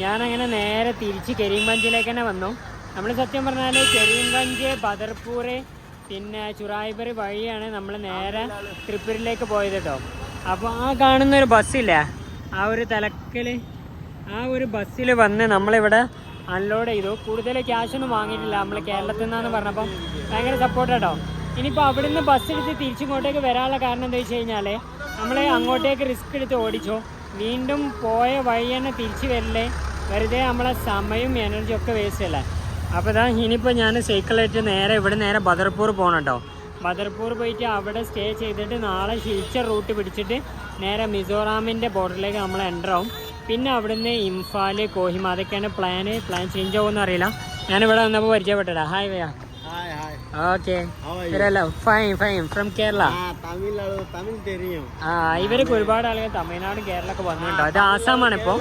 ഞാനങ്ങനെ നേരെ തിരിച്ച് കരീംഗഞ്ചിലേക്ക് തന്നെ വന്നു. നമ്മൾ സത്യം പറഞ്ഞാൽ കരീംഗഞ്ച്, ബദർപൂർ, പിന്നെ ചുറായിബറി വഴിയാണ് നമ്മൾ നേരെ തൃപ്പൂരിലേക്ക് പോയത് കേട്ടോ. അപ്പോൾ ആ കാണുന്നൊരു ബസ്സില്ലേ, ആ ഒരു തിലക്കിൽ ആ ഒരു ബസ്സിൽ വന്ന് നമ്മളിവിടെ അൺലോഡ് ചെയ്തു. കൂടുതൽ ക്യാഷൊന്നും വാങ്ങിയിട്ടില്ല. നമ്മൾ കേരളത്തിൽ നിന്നാന്ന് പറഞ്ഞപ്പം ഭയങ്കര സപ്പോർട്ട് കേട്ടോ. ഇനിയിപ്പോൾ അവിടെ നിന്ന് ബസ് എടുത്ത് തിരിച്ചിങ്ങോട്ടേക്ക് വരാനുള്ള കാരണം എന്താ വെച്ച് കഴിഞ്ഞാൽ നമ്മൾ അങ്ങോട്ടേക്ക് റിസ്ക് എടുത്ത് ഓടിച്ചോ, വീണ്ടും പോയ വഴി തന്നെ തിരിച്ച് വരില്ലേ, വെറുതെ നമ്മളെ സമയം എനർജി ഒക്കെ വേസ്റ്റ് അല്ലേ. അപ്പോൾ ഇതാ ഇനിയിപ്പോൾ ഞാൻ സൈക്കിളായിട്ട് നേരെ ബദർപൂർ പോകണം കേട്ടോ. ബദർപൂർ പോയിട്ട് അവിടെ സ്റ്റേ ചെയ്തിട്ട് നാളെ ഷിൽച്ചർ റൂട്ട് പിടിച്ചിട്ട് നേരെ മിസോറാമിൻ്റെ ബോർഡറിലേക്ക് നമ്മൾ എൻ്റർ ആവും. പിന്നെ അവിടുന്ന് ഇംഫാൽ, കോഹിമ, അതൊക്കെയാണ് പ്ലാൻ ചേഞ്ച് ആവുമെന്ന് അറിയില്ല. ഞാനിവിടെ വന്നപ്പോൾ പരിചയപ്പെട്ടടാ. ഹായ് ഭയ്യ. Okay, fine from Kerala. ഇവർക്ക് ഒരുപാട് ആളുകൾ തമിഴ്നാട്, കേരള ഒക്കെ വന്നിട്ടുണ്ടോ. അത് ആസാമാണ് ഇപ്പോൾ.